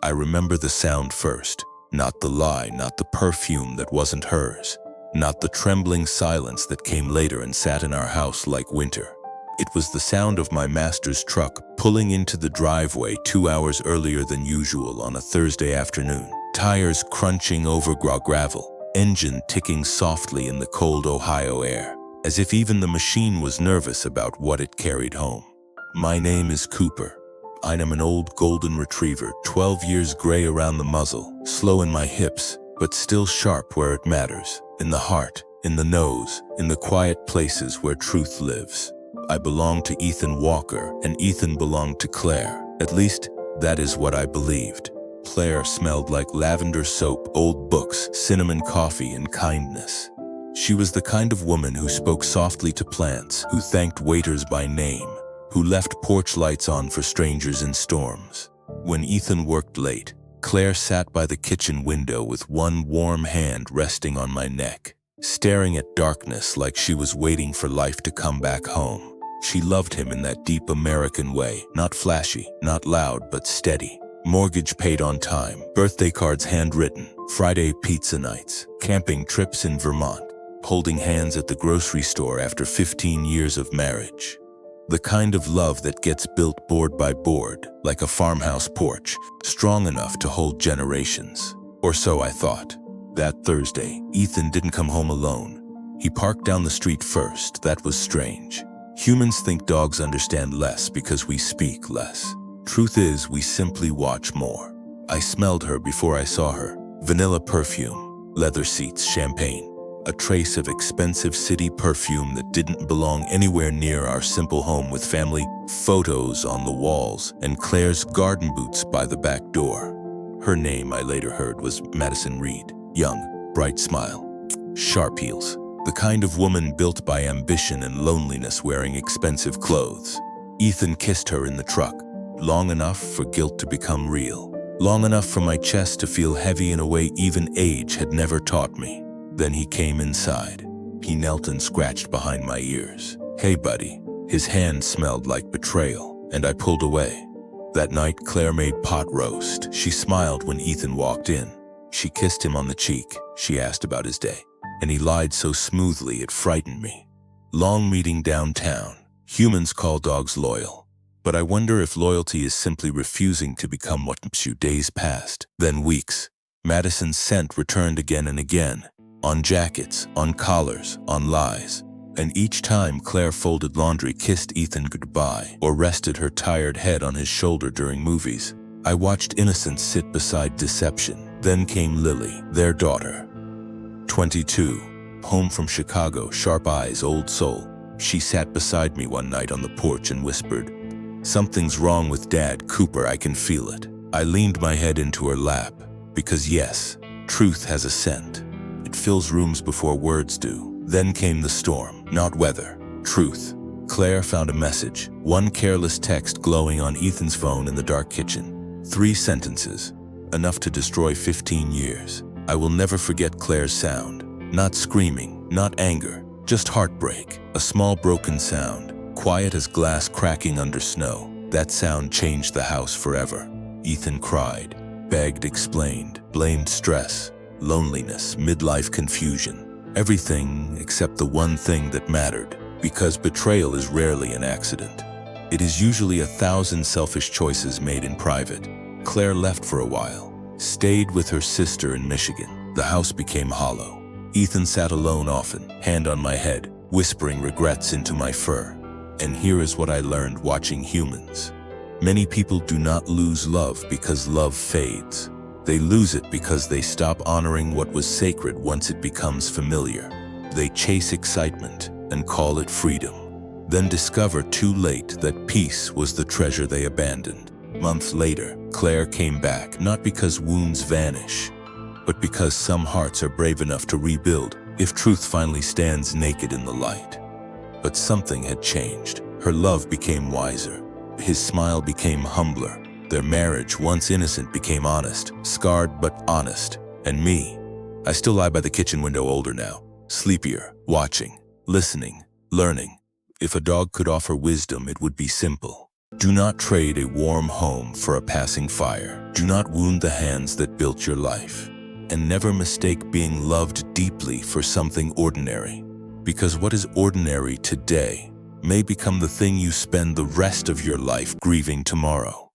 I remember the sound first, not the lie, not the perfume that wasn't hers, not the trembling silence that came later and sat in our house like winter. It was the sound of my master's truck pulling into the driveway 2 hours earlier than usual on a Thursday afternoon. Tires crunching over gravel, engine ticking softly in the cold Ohio air, as if even the machine was nervous about what it carried home. My name is Cooper. I am an old golden retriever, 12 years gray around the muzzle, slow in my hips, but still sharp where it matters, in the heart, in the nose, in the quiet places where truth lives. I belong to Ethan Walker, and Ethan belonged to Claire. At least, that is what I believed. Claire smelled like lavender soap, old books, cinnamon coffee, and kindness. She was the kind of woman who spoke softly to plants, who thanked waiters by name, who left porch lights on for strangers in storms. When Ethan worked late, Claire sat by the kitchen window with one warm hand resting on my neck, staring at darkness like she was waiting for life to come back home. She loved him in that deep American way, not flashy, not loud, but steady. Mortgage paid on time, birthday cards handwritten, Friday pizza nights, camping trips in Vermont, holding hands at the grocery store after 15 years of marriage. The kind of love that gets built board by board, like a farmhouse porch, strong enough to hold generations. Or so I thought. That Thursday, Ethan didn't come home alone. He parked down the street first. That was strange. Humans think dogs understand less because we speak less. Truth is, we simply watch more. I smelled her before I saw her. Vanilla perfume, leather seats, champagne. A trace of expensive city perfume that didn't belong anywhere near our simple home, with family photos on the walls and Claire's garden boots by the back door. Her name, I later heard, was Madison Reed. Young, bright smile, sharp heels. The kind of woman built by ambition and loneliness, wearing expensive clothes. Ethan kissed her in the truck, long enough for guilt to become real. Long enough for my chest to feel heavy in a way even age had never taught me. Then he came inside. He knelt and scratched behind my ears. "Hey, buddy." His hand smelled like betrayal, and I pulled away. That night, Claire made pot roast. She smiled when Ethan walked in. She kissed him on the cheek. She asked about his day, and he lied so smoothly it frightened me. Long meeting downtown. Humans call dogs loyal. But I wonder if loyalty is simply refusing to become what you. Days passed, then weeks. Madison's scent returned again and again. On jackets, on collars, on lies. And each time Claire folded laundry, kissed Ethan goodbye, or rested her tired head on his shoulder during movies, I watched innocence sit beside deception. Then came Lily, their daughter. 22, home from Chicago, sharp eyes, old soul. She sat beside me one night on the porch and whispered, "Something's wrong with Dad, Cooper, I can feel it." I leaned my head into her lap, because yes, truth has a scent. It fills rooms before words do. Then came the storm, not weather, truth. Claire found a message, one careless text glowing on Ethan's phone in the dark kitchen. 3 sentences, enough to destroy 15 years. I will never forget Claire's sound. Not screaming, not anger, just heartbreak. A small broken sound, quiet as glass cracking under snow. That sound changed the house forever. Ethan cried, begged, explained, blamed stress, loneliness, midlife confusion. Everything except the one thing that mattered, because betrayal is rarely an accident. It is usually 1,000 selfish choices made in private. Claire left for a while, stayed with her sister in Michigan. The house became hollow. Ethan sat alone often, hand on my head, whispering regrets into my fur. And here is what I learned watching humans. Many people do not lose love because love fades. They lose it because they stop honoring what was sacred once it becomes familiar. They chase excitement and call it freedom, then discover too late that peace was the treasure they abandoned. Months later, Claire came back, not because wounds vanish, but because some hearts are brave enough to rebuild if truth finally stands naked in the light. But something had changed. Her love became wiser. His smile became humbler. Their marriage, once innocent, became honest, scarred but honest. And me, I still lie by the kitchen window, older now, sleepier, watching, listening, learning. If a dog could offer wisdom, it would be simple. Do not trade a warm home for a passing fire. Do not wound the hands that built your life. And never mistake being loved deeply for something ordinary. Because what is ordinary today may become the thing you spend the rest of your life grieving tomorrow.